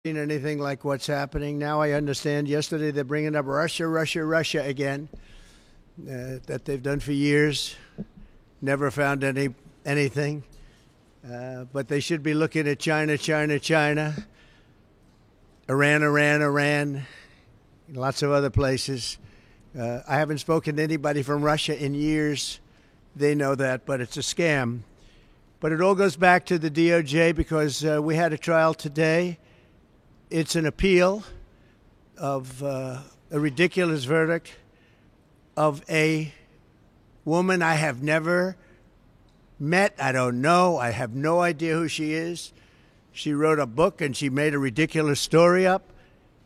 Seen anything like what's happening. Now I understand yesterday they're bringing up Russia again, that they've done for years. Never found anything. But they should be looking at China, Iran, lots of other places. I haven't spoken to anybody from Russia in years. They know that, but it's a scam. But it all goes back to the DOJ because we had a trial today. It's an appeal of a ridiculous verdict of a woman I have never met. I don't know. I have no idea who she is. She wrote a book and she made a ridiculous story up.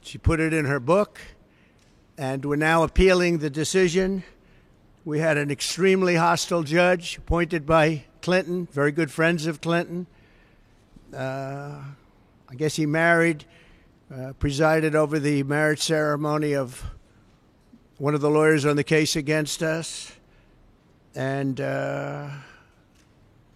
She put it in her book, and we're now appealing the decision. We had an extremely hostile judge appointed by Clinton, very good friends of Clinton. I guess he presided over the marriage ceremony of one of the lawyers on the case against us. And it's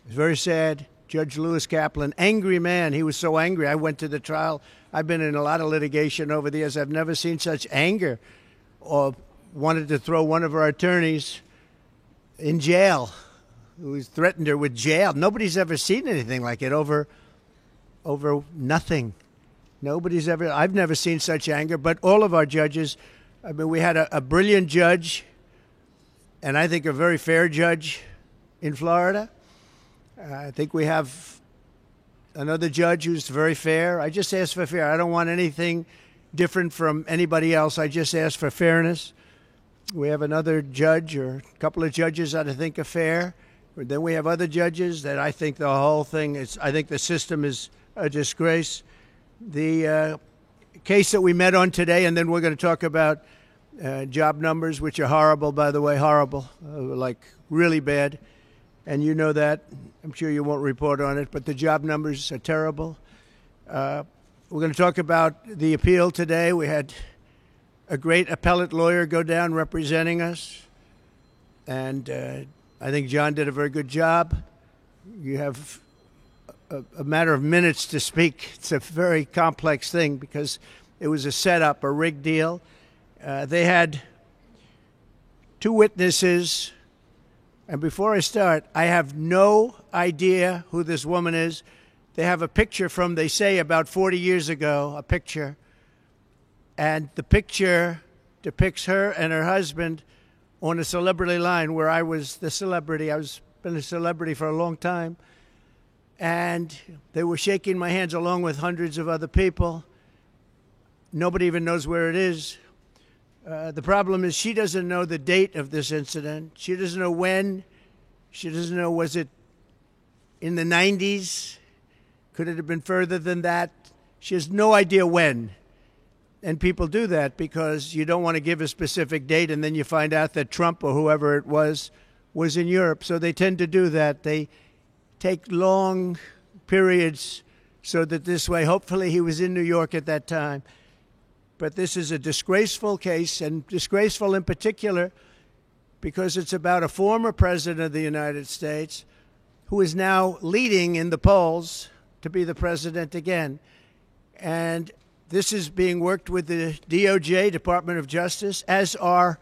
very sad. Judge Lewis Kaplan, angry man. He was so angry. I went to the trial. I've been in a lot of litigation over the years. I've never seen such anger, or wanted to throw one of our attorneys in jail, who threatened her with jail. Nobody's ever seen anything like it over nothing. I've never seen such anger, but all of our judges, I mean, we had a brilliant judge, and I think a very fair judge in Florida. I think we have another judge who's very fair. I just ask for fair. I don't want anything different from anybody else. I just ask for fairness. We have another judge or a couple of judges that I think are fair. But then we have other judges that I think the whole thing is, I think the system is a disgrace. The case that we met on today, and then we're going to talk about job numbers, which are horrible, by the way, horrible, like really bad. And you know that. I'm sure you won't report on it, but the job numbers are terrible. We're going to talk about the appeal today. We had a great appellate lawyer go down representing us, and I think John did a very good job. You have a matter of minutes to speak. It's a very complex thing because it was a setup, a rigged deal. They had two witnesses. And before I start, I have no idea who this woman is. They have a picture from, they say, about 40 years ago, a picture. And the picture depicts her and her husband on a celebrity line where I was the celebrity. I've been a celebrity for a long time. And they were shaking my hands along with hundreds of other people. Nobody even knows where it is. The problem is she doesn't know the date of this incident. She doesn't know when. She doesn't know, was it in the 90s? Could it have been further than that? She has no idea when. And people do that because you don't want to give a specific date, and then you find out that Trump or whoever it was in Europe. So they tend to do that. They take long periods so that this way, hopefully he was in New York at that time. But this is a disgraceful case, and disgraceful in particular because it's about a former president of the United States who is now leading in the polls to be the president again. And this is being worked with the DOJ, Department of Justice, as are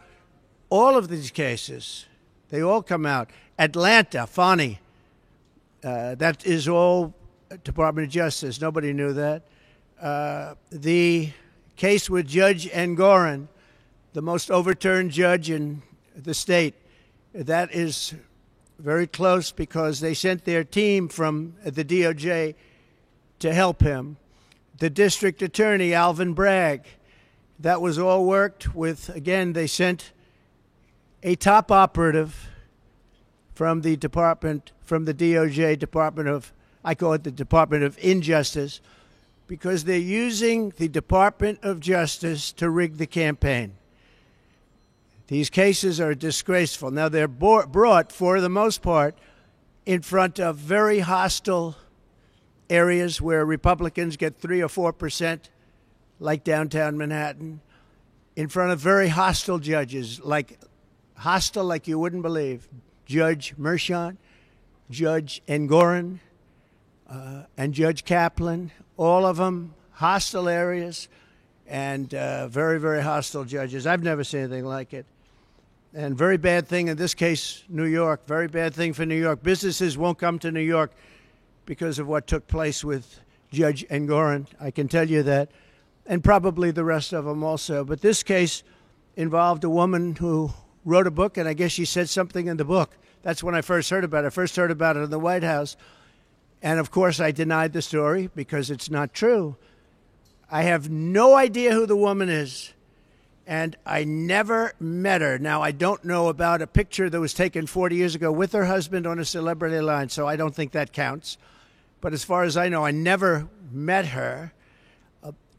all of these cases. They all come out. Atlanta, Fani, that is all Department of Justice. Nobody knew that. The case with Judge Engoron, the most overturned judge in the state, that is very close because they sent their team from the DOJ to help him. The district attorney, Alvin Bragg, that was all worked with. Again, they sent a top operative from the department, from the DOJ Department of, I call it the Department of Injustice, because they're using the Department of Justice to rig the campaign. These cases are disgraceful. Now, they're brought, for the most part, in front of very hostile areas where Republicans get 3 or 4%, like downtown Manhattan, in front of very hostile judges, like hostile like you wouldn't believe. Judge Merchan, Judge Engoron, and Judge Kaplan, all of them hostile areas and very, very hostile judges. I've never seen anything like it. And very bad thing in this case, New York. Very bad thing for New York. Businesses won't come to New York because of what took place with Judge Engoron. I can tell you that. And probably the rest of them also. But this case involved a woman who wrote a book, and I guess she said something in the book. That's when I first heard about it. I first heard about it in the White House. And, of course, I denied the story because it's not true. I have no idea who the woman is. And I never met her. Now, I don't know about a picture that was taken 40 years ago with her husband on a celebrity line, so I don't think that counts. But as far as I know, I never met her.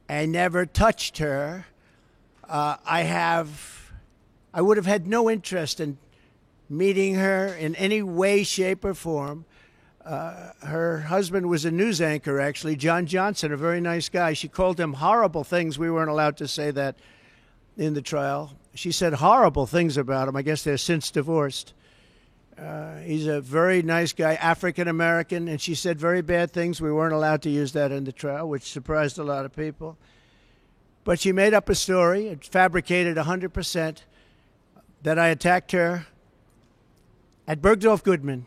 I never touched her. I would have had no interest in meeting her in any way, shape, or form. Her husband was a news anchor, actually, John Johnson, a very nice guy. She called him horrible things. We weren't allowed to say that in the trial. She said horrible things about him. I guess they're since divorced. He's a very nice guy, African-American, and she said very bad things. We weren't allowed to use that in the trial, which surprised a lot of people. But she made up a story. It fabricated 100% that I attacked her at Bergdorf Goodman.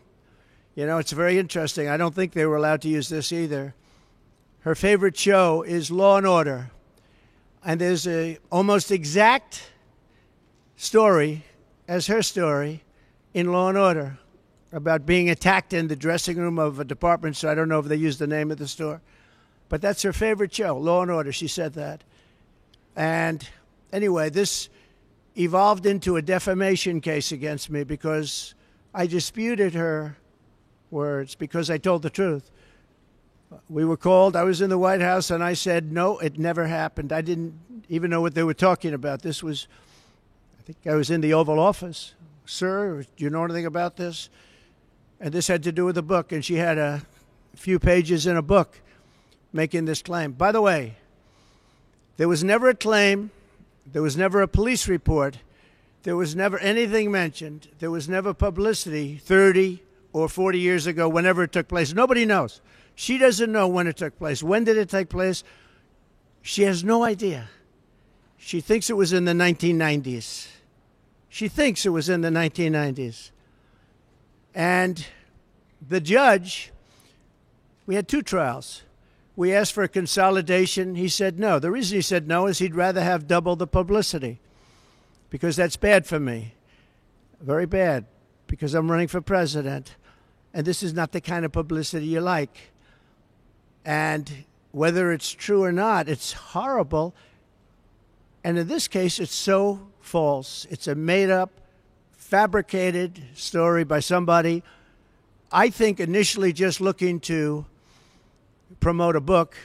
You know, it's very interesting. I don't think they were allowed to use this either. Her favorite show is Law and Order. And there's a almost exact story as her story in Law and Order about being attacked in the dressing room of a department store. I don't know if they used the name of the store. But that's her favorite show, Law and Order. She said that. And anyway, this evolved into a defamation case against me because I disputed her words because I told the truth. We were called. I was in the White House, and I said, no, it never happened. I didn't even know what they were talking about. This was, I think I was in the Oval Office. Sir, do you know anything about this? And this had to do with the book, and she had a few pages in a book making this claim. By the way, there was never a claim. There was never a police report. There was never anything mentioned. There was never publicity 30 or 40 years ago, whenever it took place. Nobody knows. She doesn't know when it took place. When did it take place? She has no idea. She thinks it was in the 1990s. She thinks it was in the 1990s. And the judge, we had two trials. We asked for a consolidation. He said no. The reason he said no is he'd rather have double the publicity because that's bad for me. Very bad, because I'm running for president. And this is not the kind of publicity you like. And whether it's true or not, it's horrible. And in this case, it's so false. It's a made-up, fabricated story by somebody, I think, initially just looking to promote a book.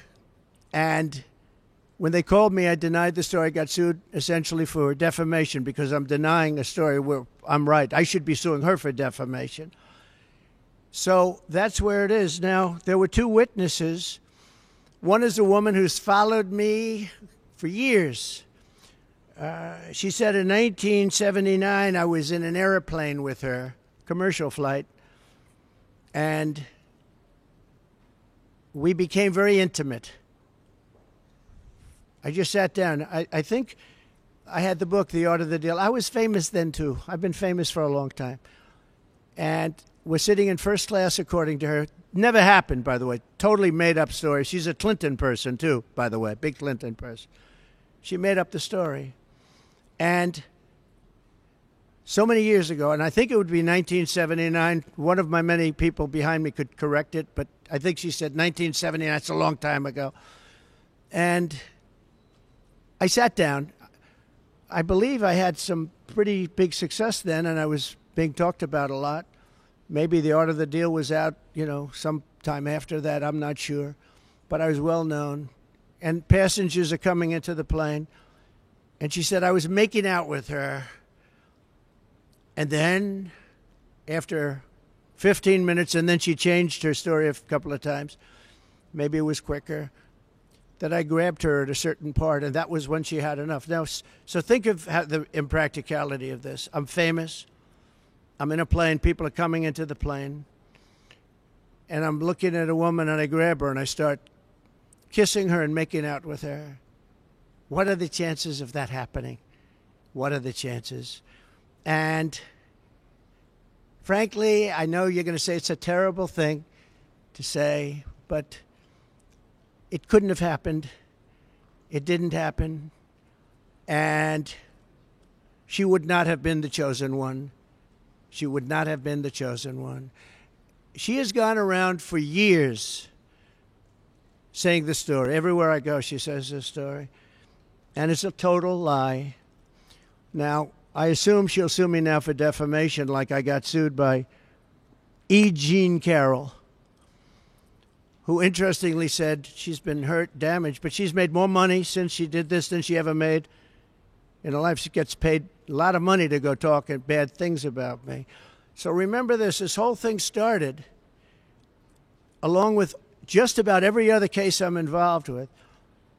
And when they called me, I denied the story. I got sued essentially for defamation because I'm denying a story where I'm right. I should be suing her for defamation. So that's where it is. Now, there were two witnesses. One is a woman who's followed me for years. She said in 1979, I was in an airplane with her, commercial flight, and we became very intimate. I just sat down. I think I had the book, The Art of the Deal. I was famous then, too. I've been famous for a long time. And we're sitting in first class, according to her. Never happened, by the way. Totally made up story. She's a Clinton person, too, by the way. Big Clinton person. She made up the story. And so many years ago, and I think it would be 1979. One of my many people behind me could correct it, but I think she said 1979. That's a long time ago. And I sat down. I believe I had some pretty big success then, and I was being talked about a lot. Maybe The Art of the Deal was out, sometime after that. I'm not sure. But I was well known. And passengers are coming into the plane. And she said I was making out with her. And then, after 15 minutes, and then she changed her story a couple of times. Maybe it was quicker. That I grabbed her at a certain part, and that was when she had enough. Now, so think of the impracticality of this. I'm famous. I'm in a plane. People are coming into the plane. And I'm looking at a woman, and I grab her, and I start kissing her and making out with her. What are the chances of that happening? What are the chances? And frankly, I know you're going to say it's a terrible thing to say, but it couldn't have happened. It didn't happen. And she would not have been the chosen one. She would not have been the chosen one. She has gone around for years saying the story. Everywhere I go, she says this story. And it's a total lie. Now, I assume she'll sue me now for defamation like I got sued by E. Jean Carroll, who interestingly said she's been hurt, damaged, but she's made more money since she did this than she ever made in her life. She gets paid a lot of money to go talk bad things about me. So remember this whole thing started, along with just about every other case I'm involved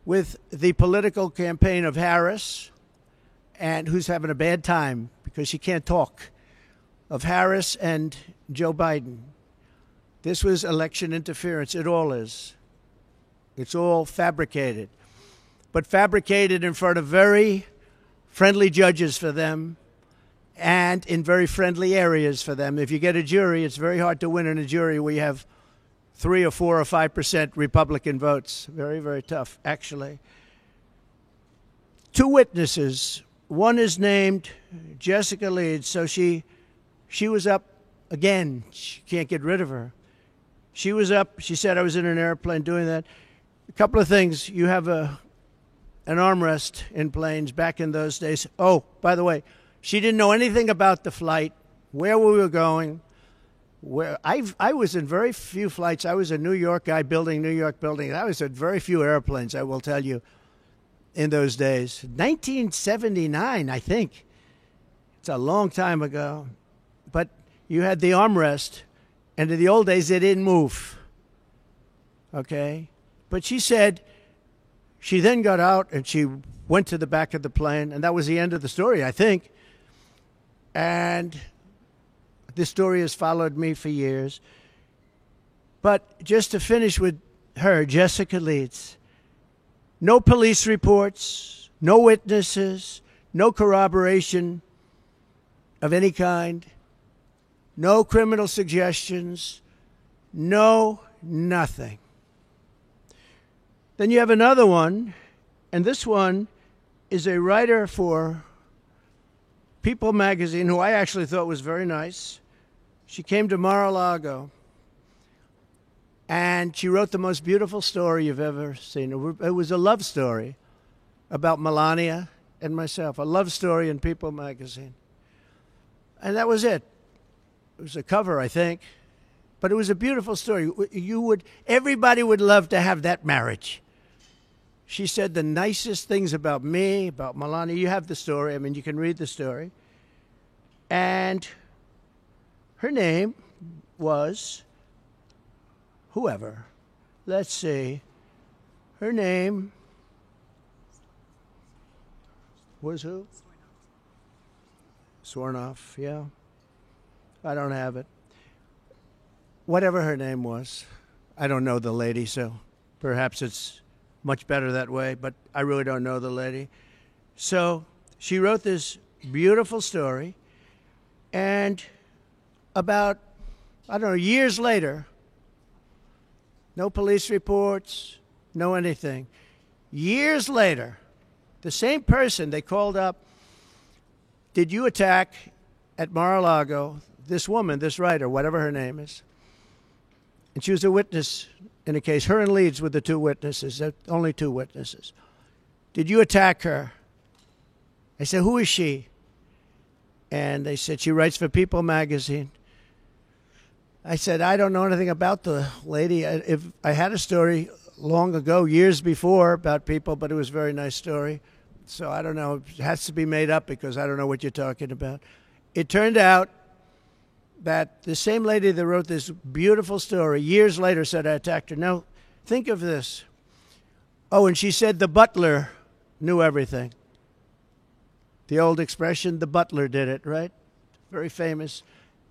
with the political campaign of Harris, and who's having a bad time because she can't talk, of Harris and Joe Biden. This was election interference. It all is. It's all fabricated. But fabricated in front of very friendly judges for them and in very friendly areas for them. If you get a jury, it's very hard to win in a jury where you have 3 or 4 or 5% Republican votes. Very, very tough, actually. 2 witnesses. One is named Jessica Leeds, so she was up again. She can't get rid of her. She was up. She said, I was in an airplane doing that. A couple of things. You have an armrest in planes back in those days. Oh, by the way, she didn't know anything about the flight, where we were going. Where I was in very few flights. I was a New York guy building New York buildings. I was at very few airplanes, I will tell you, in those days. 1979, I think. It's a long time ago. But you had the armrest, and in the old days, they didn't move. Okay? But she said she then got out, and she went to the back of the plane, and that was the end of the story, I think. And this story has followed me for years. But just to finish with her, Jessica Leeds, no police reports, no witnesses, no corroboration of any kind, no criminal suggestions, no nothing. Then you have another one, and this one is a writer for People magazine, who I actually thought was very nice. She came to Mar-a-Lago, and she wrote the most beautiful story you've ever seen. It was a love story about Melania and myself, a love story in People magazine. And that was it. It was a cover, I think, but it was a beautiful story. Everybody would love to have that marriage. She said the nicest things about me, about Melania. You have the story. I mean, you can read the story. And her name was whoever. Let's see. Her name was who? Swarnoff, yeah. I don't have it. Whatever her name was. I don't know the lady, so perhaps it's much better that way, but I really don't know the lady. So she wrote this beautiful story, and about, I don't know, years later, no police reports, no anything. Years later, the same person they called up, did you attack at Mar-a-Lago this woman, this writer, whatever her name is? And she was a witness in a case. Her and Leeds were the 2 witnesses, only 2 witnesses. Did you attack her? I said, who is she? And they said, she writes for People magazine. I said, I don't know anything about the lady. If I had a story long ago, years before, about People, but it was a very nice story. So I don't know. It has to be made up because I don't know what you're talking about. It turned out that the same lady that wrote this beautiful story years later said I attacked her. Now, think of this. Oh, and she said the butler knew everything. The old expression, the butler did it, right? Very famous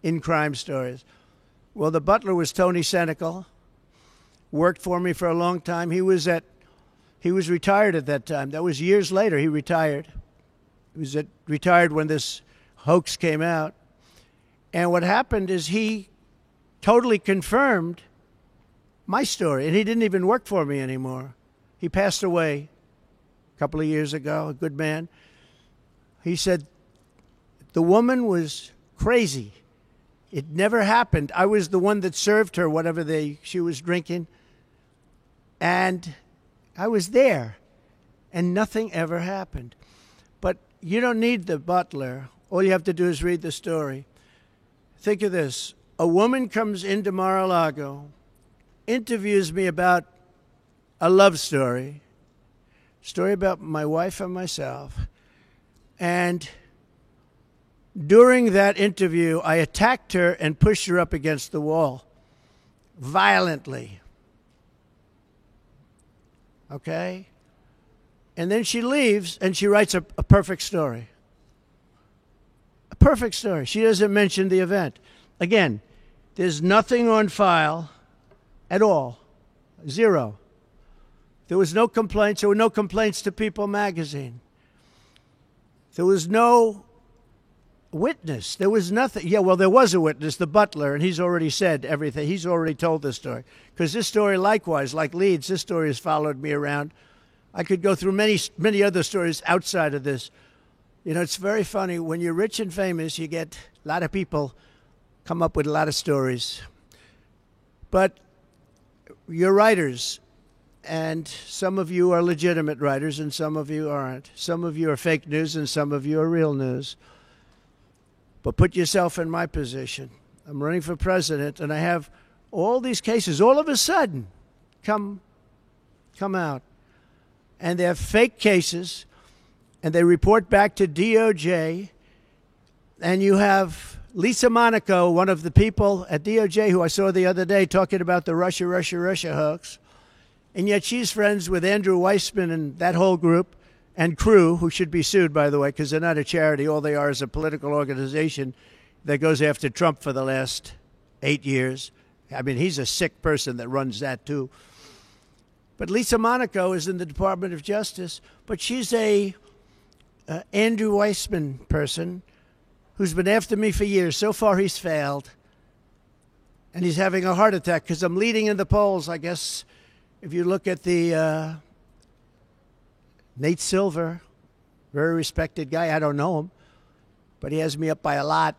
in crime stories. Well, the butler was Tony Senecal, worked for me for a long time. He was at He was retired at that time. That was years later. He retired. He was retired when this hoax came out. And what happened is he totally confirmed my story. And he didn't even work for me anymore. He passed away a couple of years ago, a good man. He said, the woman was crazy. It never happened. I was the one that served her whatever she was drinking. And I was there. And nothing ever happened. But you don't need the butler. All you have to do is read the story. Think of this. A woman comes into Mar-a-Lago, interviews me about a love story about my wife and myself. And during that interview, I attacked her and pushed her up against the wall violently. Okay? And then she leaves and she writes a perfect story. A perfect story. She doesn't mention the event. Again, there's nothing on file at all. Zero. There was no complaints. There were no complaints to People magazine. There was no witness. There was nothing. Yeah, well, there was a witness, the butler, and he's already said everything. He's already told this story. Because this story, likewise, like Leeds, this story has followed me around. I could go through many other stories outside of this. You know, it's very funny. When you're rich and famous, you get a lot of people come up with a lot of stories. But you're writers, and some of you are legitimate writers, and some of you aren't. Some of you are fake news, and some of you are real news. But put yourself in my position. I'm running for president, and I have all these cases all of a sudden come out. And they're fake cases, and they report back to DOJ. And you have Lisa Monaco, one of the people at DOJ who I saw the other day talking about the Russia hoax. And yet she's friends with Andrew Weissman and that whole group and crew, who should be sued, by the way, because they're not a charity. All they are is a political organization that goes after Trump for the last 8 years. I mean, he's a sick person that runs that, too. But Lisa Monaco is in the Department of Justice, but she's a Andrew Weissman person who's been after me for years. So far, he's failed. And he's having a heart attack because I'm leading in the polls. I guess if you look at the Nate Silver, very respected guy. I don't know him, but he has me up by a lot.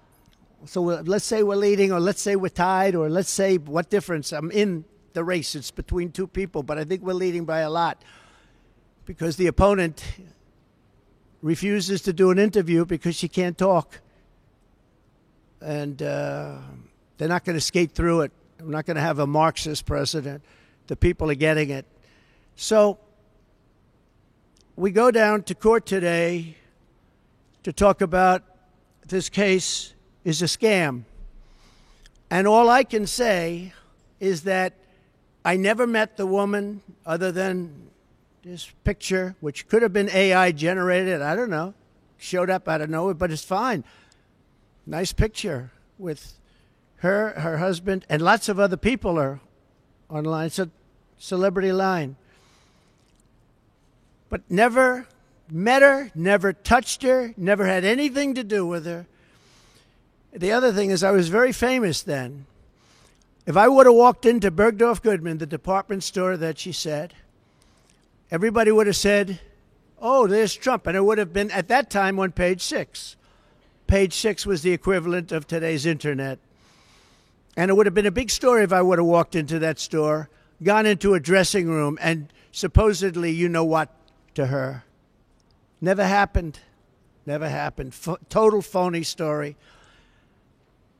So let's say we're leading, or let's say we're tied, or let's say what difference. I'm in the race. It's between two people, but I think we're leading by a lot because the opponent refuses to do an interview because she can't talk. And they're not going to skate through it. I'm not going to have a Marxist president. The people are getting it. So we go down to court today to talk about this case is a scam. And all I can say is that I never met the woman other than this picture, which could have been AI generated. I don't know. Showed up out of nowhere, but it's fine. Nice picture with her husband, and lots of other people are online. It's a celebrity line. But never met her, never touched her, never had anything to do with her. The other thing is I was very famous then. If I would have walked into Bergdorf Goodman, the department store that she said, everybody would have said, oh, there's Trump. And it would have been, at that time, on page 6. Page 6 was the equivalent of today's internet. And it would have been a big story if I would have walked into that store, gone into a dressing room, and supposedly you know what to her. Never happened. Never happened. Total phony story.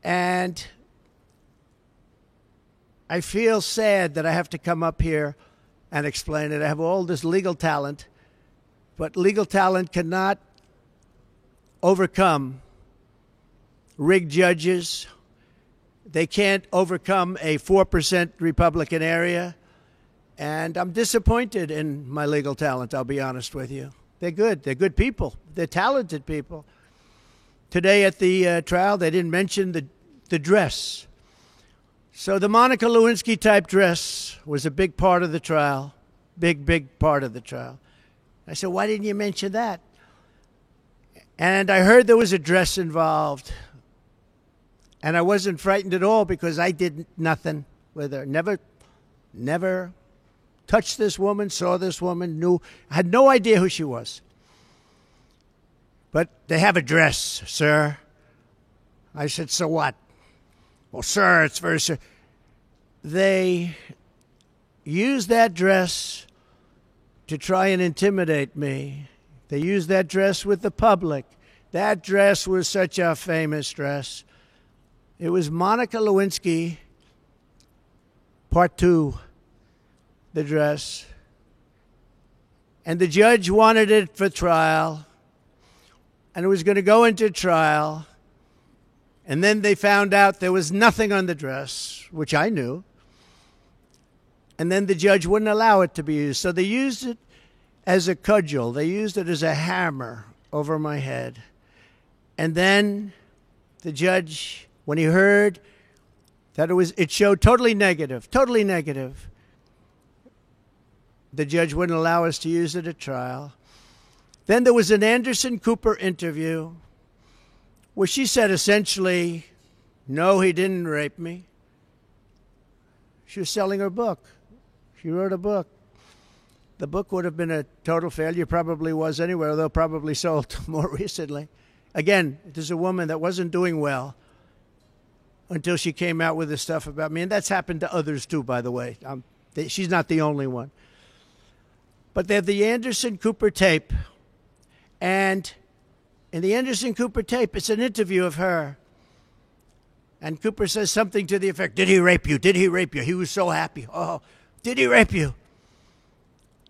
And I feel sad that I have to come up here and explain it. I have all this legal talent, but legal talent cannot overcome rigged judges. They can't overcome a 4% Republican area. And I'm disappointed in my legal talent, I'll be honest with you. They're good. They're good people. They're talented people. Today at the trial, they didn't mention the dress. So the Monica Lewinsky type dress was a big part of the trial. big part of the trial. I said, why didn't you mention that? And I heard there was a dress involved. And I wasn't frightened at all because I did nothing with her. Never touched this woman, saw this woman, had no idea who she was. But they have a dress, sir. I said, so what? Well, sir, it's very... They used that dress to try and intimidate me. They used that dress with the public. That dress was such a famous dress. It was Monica Lewinsky, Part 2, the dress. And the judge wanted it for trial. And it was going to go into trial. And then they found out there was nothing on the dress, which I knew. And then the judge wouldn't allow it to be used. So they used it as a cudgel. They used it as a hammer over my head. And then the judge, when he heard that it showed totally negative, the judge wouldn't allow us to use it at trial. Then there was an Anderson Cooper interview where she said essentially, no, he didn't rape me. She was selling her book. She wrote a book. The book would have been a total failure, probably was anyway, although probably sold more recently. Again, there's a woman that wasn't doing well until she came out with this stuff about me. And that's happened to others too, by the way. She's not the only one. But they have the Anderson Cooper tape. And in the Anderson Cooper tape, it's an interview of her. And Cooper says something to the effect, did he rape you? Did he rape you? He was so happy. Oh, did he rape you?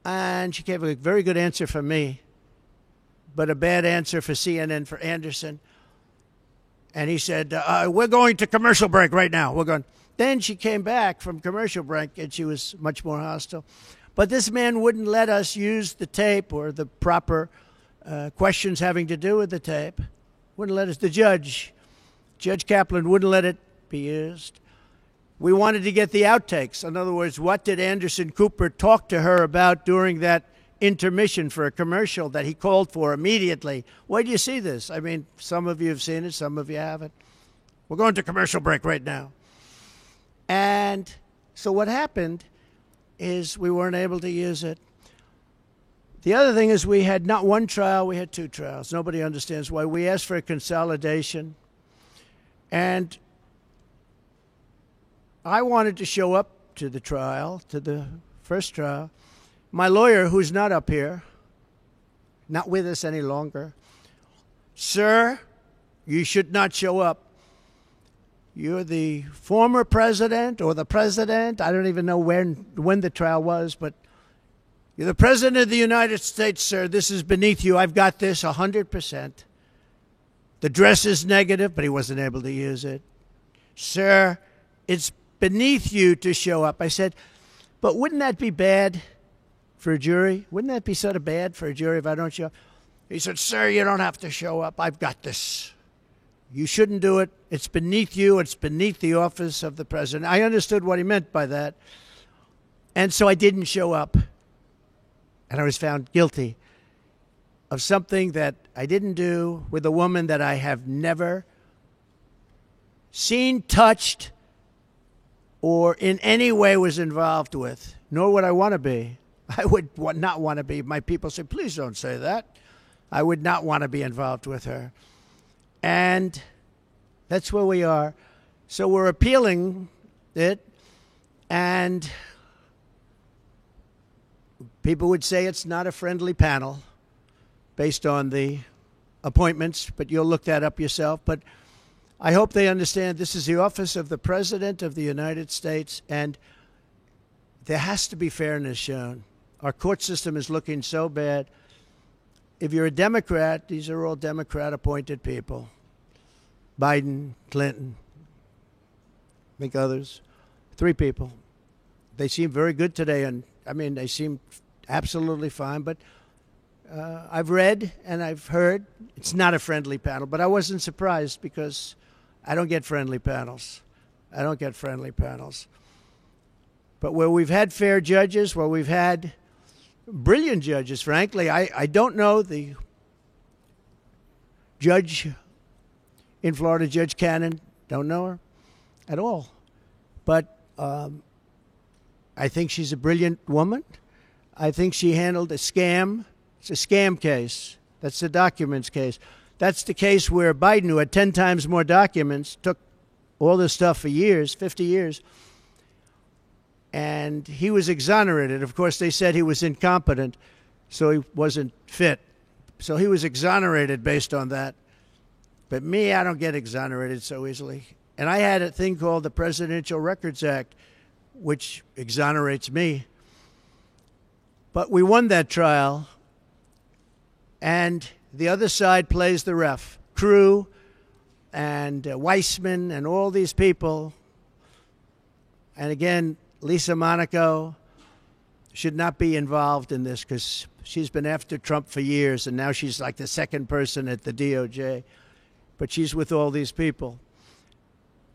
And she gave a very good answer for me, but a bad answer for CNN, for Anderson. And he said, we're going to commercial break right now. We're going. Then she came back from commercial break, and she was much more hostile. But this man wouldn't let us use the tape or the proper questions having to do with the tape. Wouldn't let us. The Judge Kaplan, wouldn't let it be used. We wanted to get the outtakes. In other words, what did Anderson Cooper talk to her about during that intermission for a commercial that he called for immediately? Where do you see this? I mean, some of you have seen it, some of you haven't. We're going to commercial break right now. And so what happened is we weren't able to use it. The other thing is we had not one trial, we had two trials. Nobody understands why. We asked for a consolidation. And I wanted to show up to the trial, to the first trial. My lawyer, who's not up here, not with us any longer, sir, you should not show up. You're the former president or the president. I don't even know when the trial was, but you're the president of the United States, sir. This is beneath you. I've got this 100%. The dress is negative, but he wasn't able to use it. Sir, it's beneath you to show up. I said, but wouldn't that be bad for a jury? Wouldn't that be sort of bad for a jury if I don't show up? He said, sir, you don't have to show up. I've got this. You shouldn't do it. It's beneath you. It's beneath the office of the president. I understood what he meant by that. And so I didn't show up. And I was found guilty of something that I didn't do with a woman that I have never seen, touched, or in any way was involved with, nor would I want to be. I would not want to be. My people say, please don't say that. I would not want to be involved with her. And that's where we are. So we're appealing it, and people would say it's not a friendly panel based on the appointments, but you'll look that up yourself. But I hope they understand this is the office of the President of the United States, and there has to be fairness shown. Our court system is looking so bad. If you're a Democrat, these are all Democrat-appointed people. Biden, Clinton, I think others. 3 people. They seem very good today, and I mean, they seem absolutely fine, but I've read and I've heard it's not a friendly panel, but I wasn't surprised because I don't get friendly panels. I don't get friendly panels. But where we've had fair judges, where we've had brilliant judges, frankly. I don't know the judge in Florida, Judge Cannon. Don't know her at all. But I think she's a brilliant woman. I think she handled a scam. It's a scam case. That's the documents case. That's the case where Biden, who had 10 times more documents, took all this stuff for years, 50 years, and he was exonerated. Of course, they said he was incompetent, so he wasn't fit. So he was exonerated based on that. But me, I don't get exonerated so easily. And I had a thing called the Presidential Records Act, which exonerates me. But we won that trial, and the other side plays the ref. Crew and Weissman and all these people. And again, Lisa Monaco should not be involved in this because she's been after Trump for years, and now she's like the second person at the DOJ. But she's with all these people.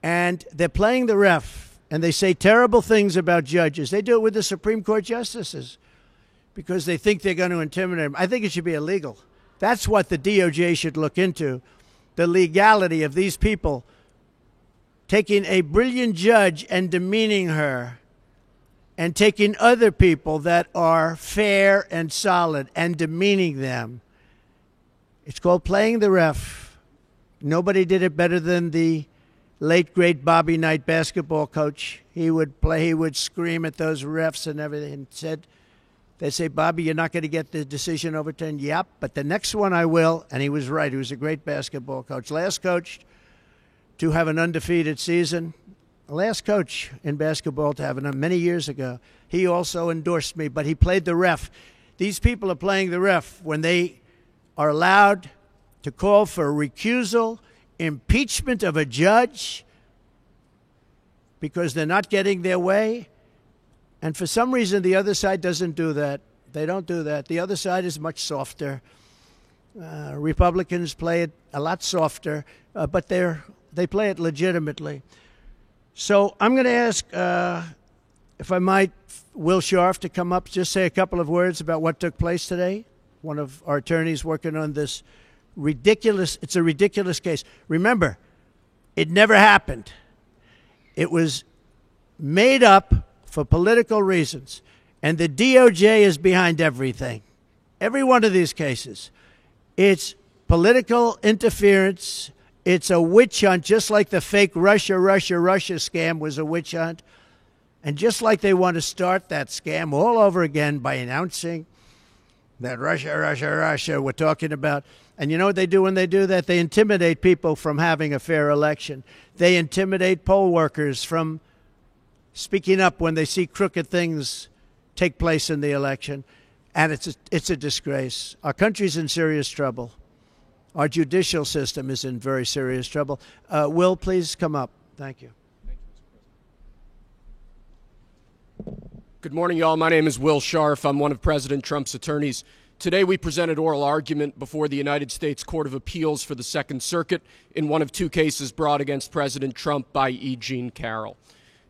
And they're playing the ref, and they say terrible things about judges. They do it with the Supreme Court justices because they think they're going to intimidate them. I think it should be illegal. That's what the DOJ should look into, the legality of these people taking a brilliant judge and demeaning her, and taking other people that are fair and solid and demeaning them. It's called playing the ref. Nobody did it better than the late, great Bobby Knight basketball coach. He would play, he would scream at those refs and everything and said, they'd say, Bobby, you're not going to get the decision overturned. Yep, but the next one I will. And he was right. He was a great basketball coach. Last coach to have an undefeated season. Last coach in basketball to have it many years ago. He also endorsed me, but he played the ref. These people are playing the ref when they are allowed to call for recusal, impeachment of a judge because they're not getting their way. And for some reason, the other side doesn't do that. They don't do that. The other side is much softer. Republicans play it a lot softer, but they play it legitimately. So I'm going to ask, if I might, Will Scharf to come up, just say a couple of words about what took place today. One of our attorneys working on this it's a ridiculous case. Remember, it never happened. It was made up for political reasons. And the DOJ is behind everything. Every one of these cases. It's political interference. It's a witch hunt, just like the fake Russia scam was a witch hunt. And just like they want to start that scam all over again by announcing that Russia we're talking about. And you know what they do when they do that? They intimidate people from having a fair election. They intimidate poll workers from speaking up when they see crooked things take place in the election. And it's a disgrace. Our country's in serious trouble. Our judicial system is in very serious trouble. Will, please come up. Thank you. Good morning, y'all. My name is Will Scharf. I'm one of President Trump's attorneys. Today we presented oral argument before the United States Court of Appeals for the Second Circuit in one of two cases brought against President Trump by E. Jean Carroll.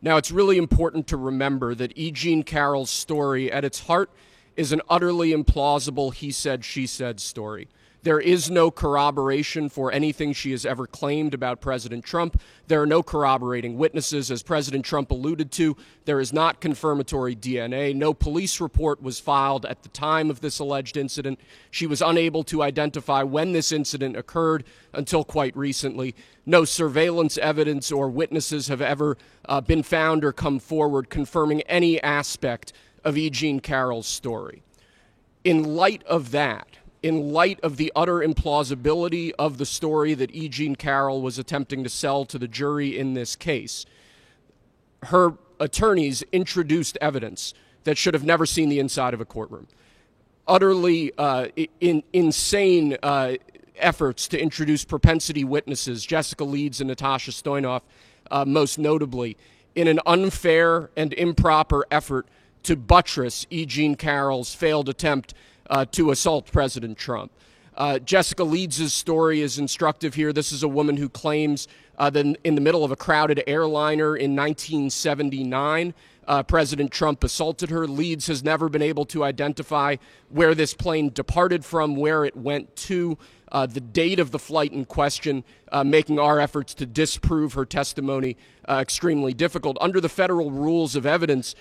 Now, it's really important to remember that E. Jean Carroll's story at its heart is an utterly implausible he said, she said story. There is no corroboration for anything she has ever claimed about President Trump. There are no corroborating witnesses. As President Trump alluded to, there is not confirmatory DNA. No police report was filed at the time of this alleged incident. She was unable to identify when this incident occurred until quite recently. No surveillance evidence or witnesses have ever been found or come forward confirming any aspect of E. Jean Carroll's story. In light of that, in light of the utter implausibility of the story that E. Jean Carroll was attempting to sell to the jury in this case, her attorneys introduced evidence that should have never seen the inside of a courtroom. Utterly insane efforts to introduce propensity witnesses, Jessica Leeds and Natasha Stoynoff, most notably, in an unfair and improper effort to buttress E. Jean Carroll's failed attempt to assault President Trump. Jessica Leeds' story is instructive here. This is a woman who claims that in the middle of a crowded airliner in 1979, President Trump assaulted her. Leeds has never been able to identify where this plane departed from, where it went to, the date of the flight in question, making our efforts to disprove her testimony extremely difficult. Under the federal rules of evidence,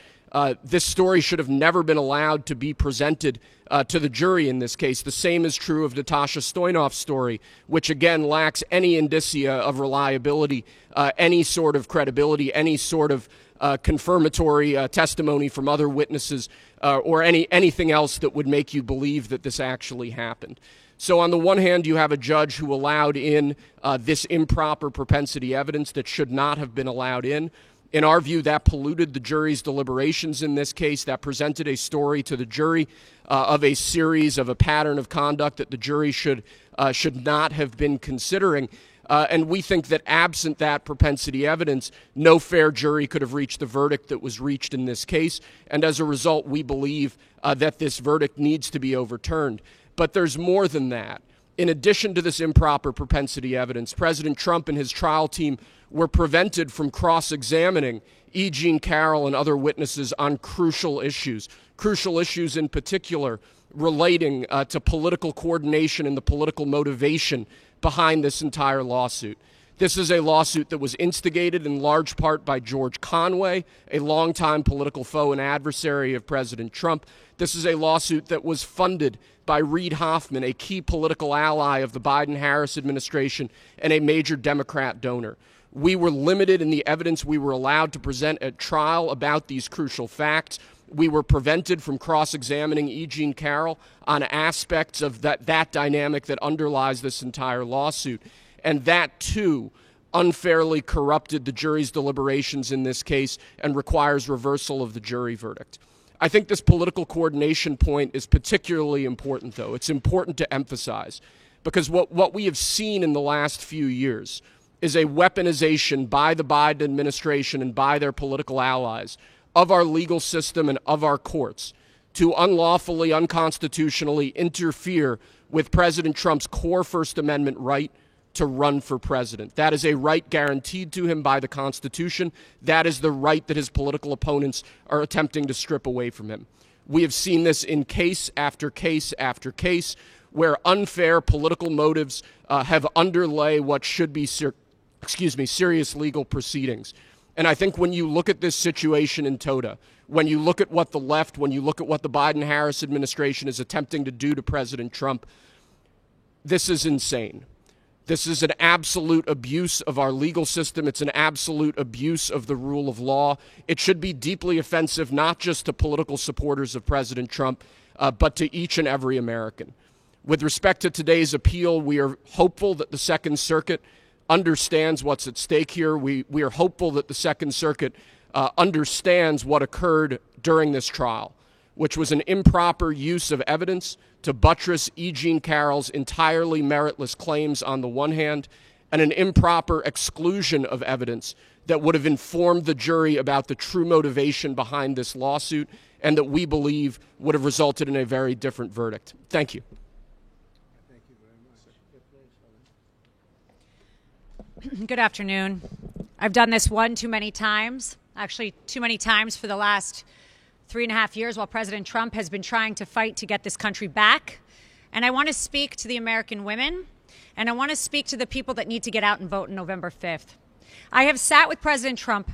this story should have never been allowed to be presented to the jury in this case. The same is true of Natasha Stoynoff's story, which again lacks any indicia of reliability, any sort of credibility, any sort of confirmatory testimony from other witnesses, or anything else that would make you believe that this actually happened. So on the one hand, you have a judge who allowed in this improper propensity evidence that should not have been allowed in. In our view, that polluted the jury's deliberations in this case. That presented a story to the jury of a series of a pattern of conduct that the jury should not have been considering. And we think that absent that propensity evidence, no fair jury could have reached the verdict that was reached in this case. And as a result, we believe that this verdict needs to be overturned. But there's more than that. In addition to this improper propensity evidence, President Trump and his trial team were prevented from cross-examining E. Jean Carroll and other witnesses on crucial issues in particular relating to political coordination and the political motivation behind this entire lawsuit. This is a lawsuit that was instigated in large part by George Conway, a longtime political foe and adversary of President Trump. This is a lawsuit that was funded by Reid Hoffman, a key political ally of the Biden-Harris administration and a major Democrat donor. We were limited in the evidence we were allowed to present at trial about these crucial facts. We were prevented from cross-examining E. Jean Carroll on aspects of that dynamic that underlies this entire lawsuit. And that, too, unfairly corrupted the jury's deliberations in this case and requires reversal of the jury verdict. I think this political coordination point is particularly important, though. It's important to emphasize because what we have seen in the last few years is a weaponization by the Biden administration and by their political allies of our legal system and of our courts to unlawfully, unconstitutionally interfere with President Trump's core First Amendment right to run for president. That is a right guaranteed to him by the Constitution. That is the right that his political opponents are attempting to strip away from him. We have seen this in case after case after case where unfair political motives have underlay what should be serious legal proceedings. And I think when you look at this situation in toto, when you look at what the left, when you look at what the Biden-Harris administration is attempting to do to President Trump, this is insane. This is an absolute abuse of our legal system. It's an absolute abuse of the rule of law. It should be deeply offensive, not just to political supporters of President Trump, but to each and every American. With respect to today's appeal, we are hopeful that the Second Circuit understands what's at stake here. We are hopeful that the Second Circuit understands what occurred during this trial, which was an improper use of evidence to buttress E. Jean Carroll's entirely meritless claims on the one hand, and an improper exclusion of evidence that would have informed the jury about the true motivation behind this lawsuit and that we believe would have resulted in a very different verdict. Thank you. Thank you very much. Good afternoon. I've done this one too many times, actually too many times for the last 3.5 years while President Trump has been trying to fight to get this country back. And I want to speak to the American women, and I want to speak to the people that need to get out and vote on November 5th. I have sat with President Trump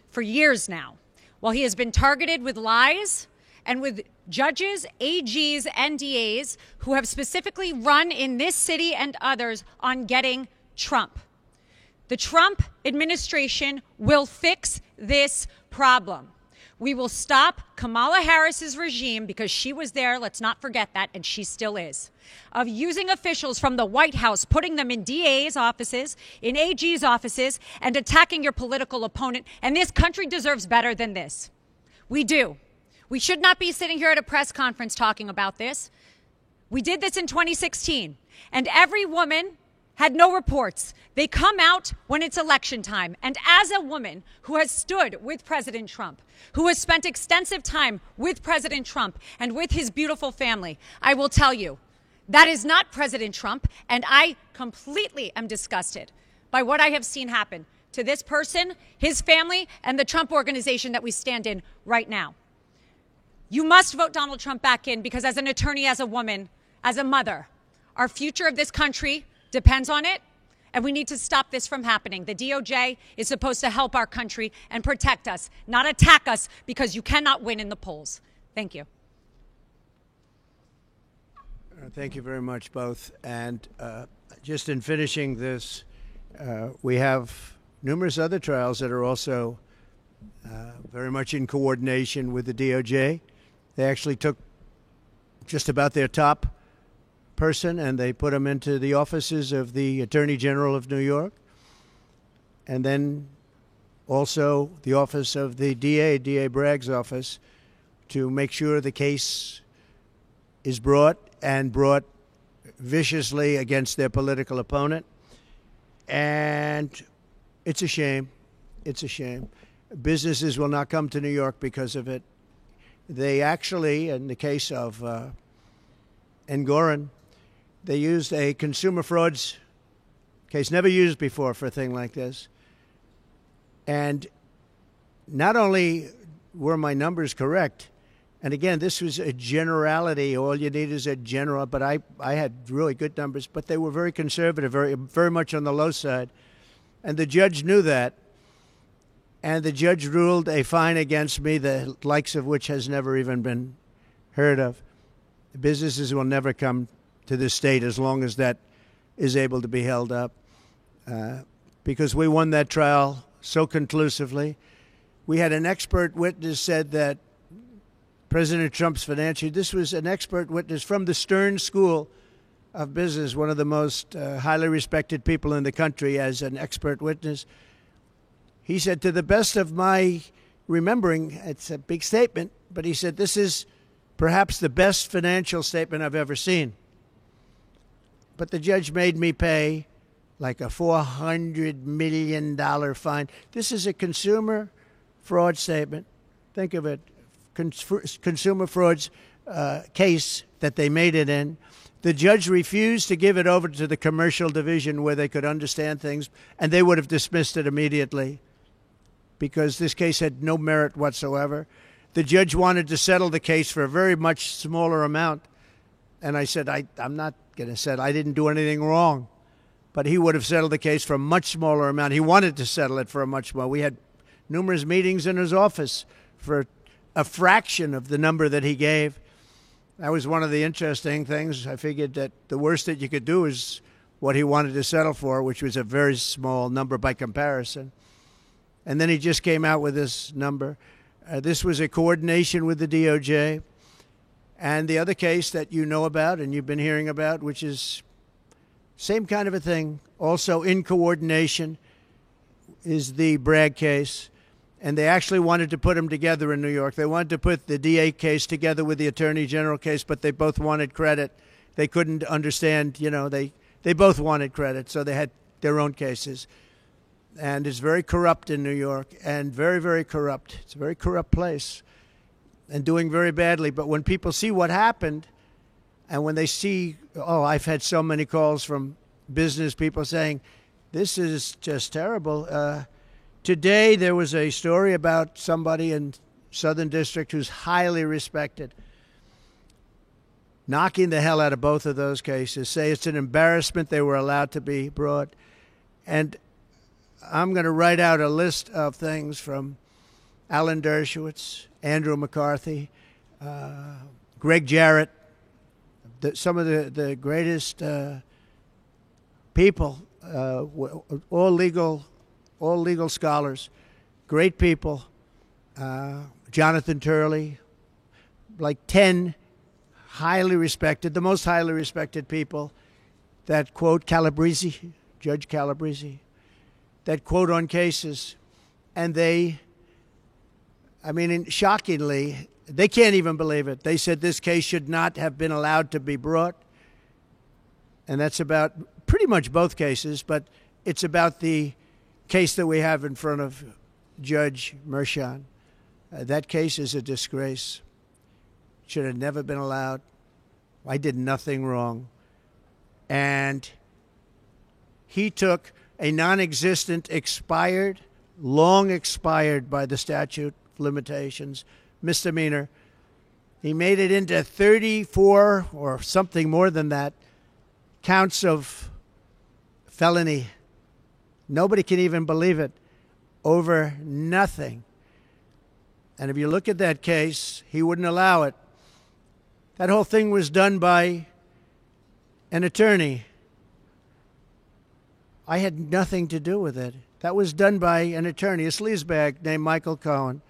for years now while he has been targeted with lies and with judges, AGs, and DAs who have specifically run in this city and others on getting Trump. The Trump administration will fix this problem. We will stop Kamala Harris's regime, because she was there, let's not forget that, and she still is, of using officials from the White House, putting them in DA's offices, in AG's offices, and attacking your political opponent. And this country deserves better than this. We do. We should not be sitting here at a press conference talking about this. We did this in 2016, and every woman had no reports. They come out when it's election time. And as a woman who has stood with President Trump, who has spent extensive time with President Trump and with his beautiful family, I will tell you, that is not President Trump, and I completely am disgusted by what I have seen happen to this person, his family, and the Trump organization that we stand in right now. You must vote Donald Trump back in because as an attorney, as a woman, as a mother, our future of this country depends on it, and we need to stop this from happening. The DOJ is supposed to help our country and protect us, not attack us because you cannot win in the polls. Thank you. Thank you very much, both. And just in finishing this, we have numerous other trials that are also very much in coordination with the DOJ. They actually took just about their top person and they put him into the offices of the Attorney General of New York, and then also the office of the DA Bragg's office, to make sure the case is brought viciously against their political opponent. And it's a shame. It's a shame. Businesses will not come to New York because of it. They actually, in the case of Engoron, they used a consumer frauds case, never used before for a thing like this. And not only were my numbers correct, and again, this was a generality. All you need is a general, but I had really good numbers, but they were very conservative, very much on the low side. And the judge knew that. And the judge ruled a fine against me, the likes of which has never even been heard of. Businesses will never come to this state as long as that is able to be held up, because we won that trial so conclusively. We had an expert witness said that President Trump's financial, this was an expert witness from the Stern School of Business, one of the most highly respected people in the country, as an expert witness. He said, to the best of my remembering, it's a big statement, but he said, this is perhaps the best financial statement I've ever seen. But the judge made me pay like a $400 million fine. This is a consumer fraud statement. Think of it. Consumer frauds case that they made it in. The judge refused to give it over to the commercial division where they could understand things, and they would have dismissed it immediately because this case had no merit whatsoever. The judge wanted to settle the case for a very much smaller amount, and I said, I'm not going to settle. I didn't do anything wrong. But he would have settled the case for a much smaller amount. He wanted to settle it for a much more. We had numerous meetings in his office for a fraction of the number that he gave. That was one of the interesting things. I figured that the worst that you could do is what he wanted to settle for, which was a very small number by comparison. And then he just came out with this number. This was a coordination with the DOJ. And the other case that you know about and you've been hearing about, which is same kind of a thing, also in coordination, is the Bragg case. And they actually wanted to put them together in New York. They wanted to put the DA case together with the Attorney General case, but they both wanted credit. They couldn't understand, they both wanted credit, so they had their own cases. And it's very corrupt in New York, and very, very corrupt. It's a very corrupt place and doing very badly. But when people see what happened, and when they see, I've had so many calls from business people saying, this is just terrible. Today, there was a story about somebody in Southern District who's highly respected, knocking the hell out of both of those cases, say it's an embarrassment they were allowed to be brought. And I'm going to write out a list of things from Alan Dershowitz, Andrew McCarthy, Greg Jarrett, some of the greatest people, all legal scholars, great people, Jonathan Turley, like 10 highly respected, the most highly respected people that quote Calabrese, Judge Calabrese, that quote on cases. And shockingly, they can't even believe it. They said this case should not have been allowed to be brought. And that's about pretty much both cases, but it's about the case that we have in front of Judge Merchan. That case is a disgrace. Should have never been allowed. I did nothing wrong. And he took a non-existent, expired, long expired by the statute of limitations, misdemeanor. He made it into 34 or something more than that counts of felony. Nobody can even believe it. Over nothing. And if you look at that case, he wouldn't allow it. That whole thing was done by an attorney. I had nothing to do with it. That was done by an attorney, a sleazebag named Michael Cohen.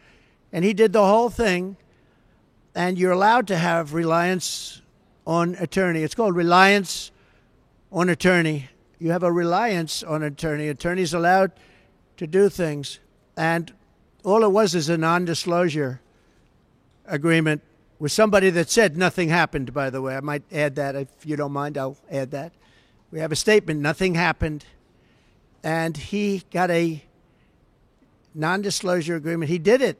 And he did the whole thing. And you're allowed to have reliance on attorney. It's called reliance on attorney. You have a reliance on attorney. Attorney's allowed to do things. And all it was is a non-disclosure agreement with somebody that said nothing happened, by the way. I might add that. If you don't mind, I'll add that. We have a statement, nothing happened. And he got a non-disclosure agreement. He did it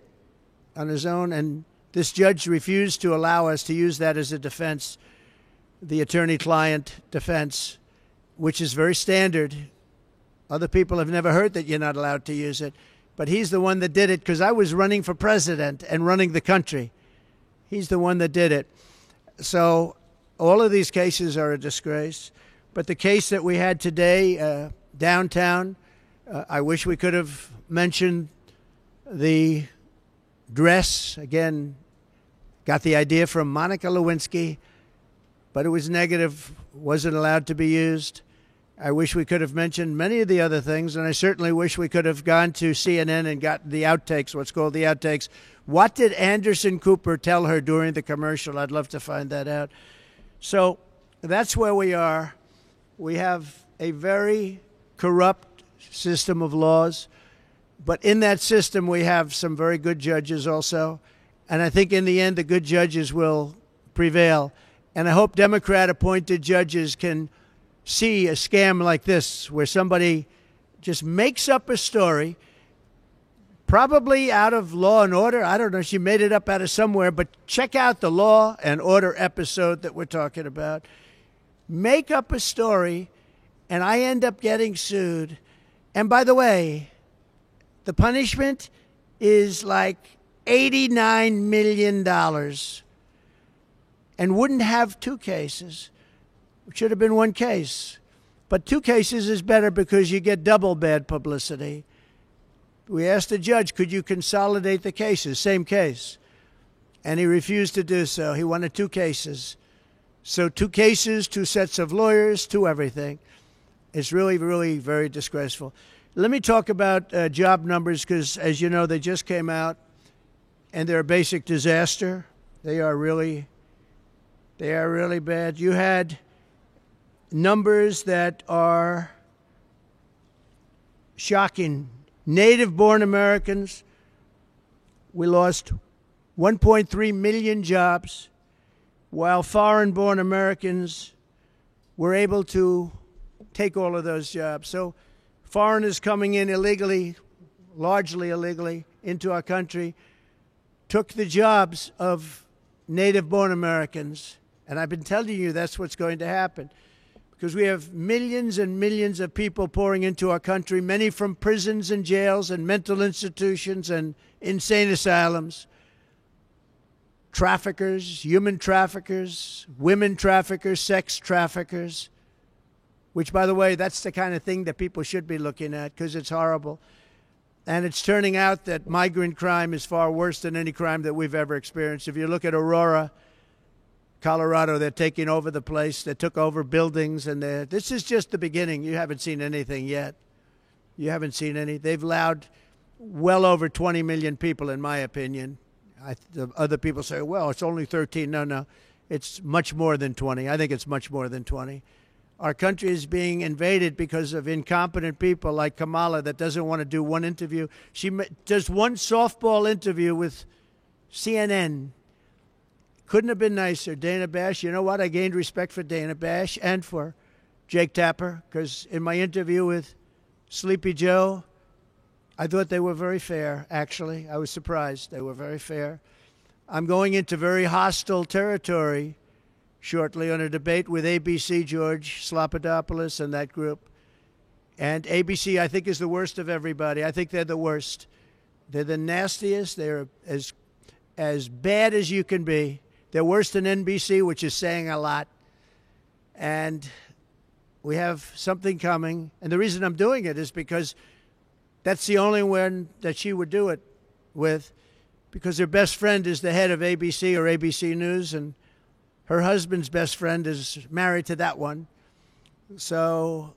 on his own, and this judge refused to allow us to use that as a defense, the attorney-client defense, which is very standard. Other people have never heard that you're not allowed to use it. But he's the one that did it because I was running for president and running the country. He's the one that did it. So all of these cases are a disgrace. But the case that we had today downtown, I wish we could have mentioned the dress. Again, got the idea from Monica Lewinsky, but it was negative, wasn't allowed to be used. I wish we could have mentioned many of the other things, and I certainly wish we could have gone to CNN and got the outtakes, what's called the outtakes. What did Anderson Cooper tell her during the commercial? I'd love to find that out. So that's where we are. We have a very corrupt system of laws, but in that system we have some very good judges also, and I think in the end the good judges will prevail. And I hope Democrat-appointed judges can see a scam like this where somebody just makes up a story, probably out of Law and Order. I don't know. She made it up out of somewhere. But check out the Law and Order episode that we're talking about. Make up a story, and I end up getting sued. And by the way, the punishment is like $89 million and wouldn't have two cases. It should have been one case. But two cases is better because you get double bad publicity. We asked the judge, could you consolidate the cases? Same case. And he refused to do so. He wanted two cases. So two cases, two sets of lawyers, two everything. It's really, really very disgraceful. Let me talk about job numbers because, as you know, they just came out, and they're a basic disaster. They are really bad. You had numbers that are shocking. Native-born Americans, we lost 1.3 million jobs, while foreign-born Americans were able to take all of those jobs. So foreigners coming in illegally, largely illegally, into our country, took the jobs of native-born Americans. And I've been telling you that's what's going to happen. Because we have millions and millions of people pouring into our country, many from prisons and jails and mental institutions and insane asylums. Traffickers, human traffickers, women traffickers, sex traffickers, which, by the way, that's the kind of thing that people should be looking at because it's horrible. And it's turning out that migrant crime is far worse than any crime that we've ever experienced. If you look at Aurora, Colorado, they're taking over the place. They took over buildings, and this is just the beginning. You haven't seen anything yet. You haven't seen any. They've allowed well over 20 million people, in my opinion. Other people say, well, it's only 13. No. It's much more than 20. I think it's much more than 20. Our country is being invaded because of incompetent people like Kamala that doesn't want to do one interview. She does one softball interview with CNN. Couldn't have been nicer. Dana Bash, you know what? I gained respect for Dana Bash and for Jake Tapper because in my interview with Sleepy Joe, I thought they were very fair, actually. I was surprised. They were very fair. I'm going into very hostile territory shortly on a debate with ABC, George Slopadopoulos and that group. And ABC, I think, is the worst of everybody. I think they're the worst. They're the nastiest. They're as bad as you can be. They're worse than NBC, which is saying a lot. And we have something coming. And the reason I'm doing it is because that's the only one that she would do it with, because her best friend is the head of ABC or ABC News, and her husband's best friend is married to that one. So,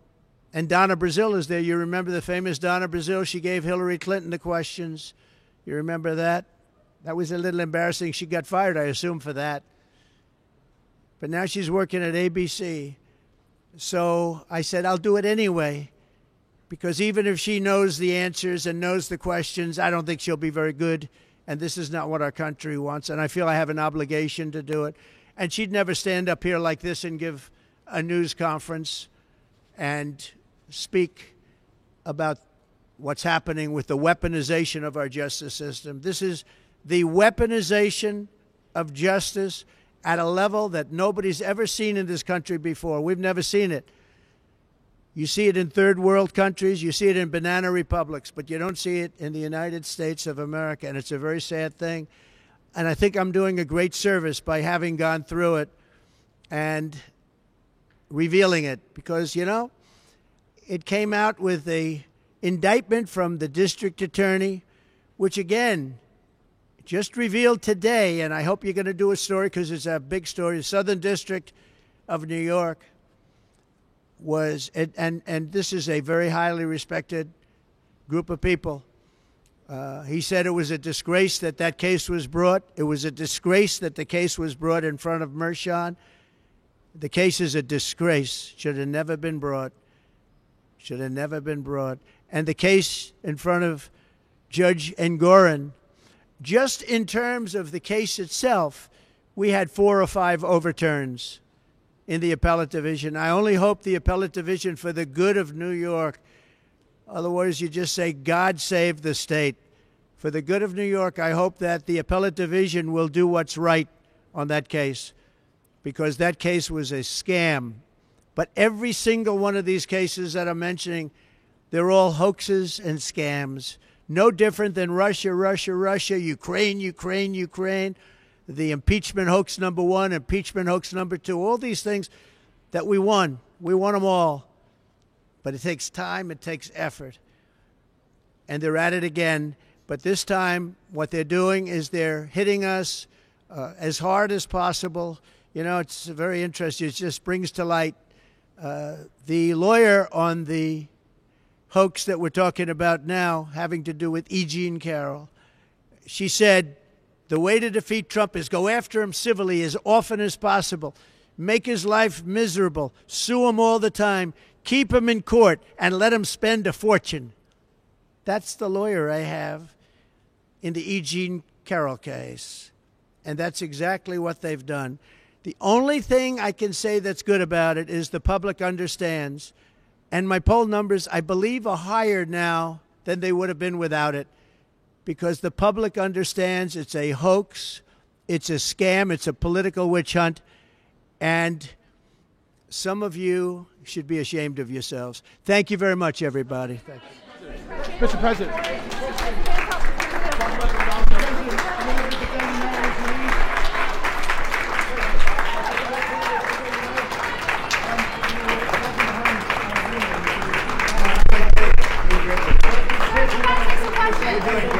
and Donna Brazile is there. You remember the famous Donna Brazile? She gave Hillary Clinton the questions. You remember that? That was a little embarrassing. She got fired, I assume, for that. But now she's working at ABC. So I said, I'll do it anyway, because even if she knows the answers and knows the questions, I don't think she'll be very good. And this is not what our country wants. And I feel I have an obligation to do it. And she'd never stand up here like this and give a news conference and speak about what's happening with the weaponization of our justice system. This is the weaponization of justice at a level that nobody's ever seen in this country before. We've never seen it. You see it in third world countries, you see it in banana republics, but you don't see it in the United States of America, and it's a very sad thing. And I think I'm doing a great service by having gone through it and revealing it, because, you know, it came out with a indictment from the district attorney, which, again, just revealed today, and I hope you're going to do a story because it's a big story. The Southern District of New York was, and this is a very highly respected group of people. He said it was a disgrace that that case was brought. It was a disgrace that the case was brought in front of Mershon. The case is a disgrace. Should have never been brought. Should have never been brought. And the case in front of Judge Engoron, just in terms of the case itself, we had 4 or 5 overturns in the appellate division. I only hope the appellate division, for the good of New York, otherwise you just say, God save the state. For the good of New York, I hope that the appellate division will do what's right on that case, because that case was a scam. But every single one of these cases that I'm mentioning, they're all hoaxes and scams. No different than Russia, Russia, Russia, Ukraine, Ukraine, Ukraine, the impeachment hoax number 1, impeachment hoax number 2, all these things that we won. We won them all. But it takes time, it takes effort. And they're at it again. But this time, what they're doing is they're hitting us as hard as possible. You know, it's very interesting. It just brings to light the lawyer on the hoax that we're talking about now, having to do with E. Jean Carroll. She said, the way to defeat Trump is go after him civilly as often as possible, make his life miserable, sue him all the time, keep him in court, and let him spend a fortune. That's the lawyer I have in the E. Jean Carroll case. And that's exactly what they've done. The only thing I can say that's good about it is the public understands. And my poll numbers, I believe, are higher now than they would have been without it, because the public understands it's a hoax, it's a scam, it's a political witch hunt, and some of you should be ashamed of yourselves. Thank you very much, everybody. Thank you. Mr. President. Question.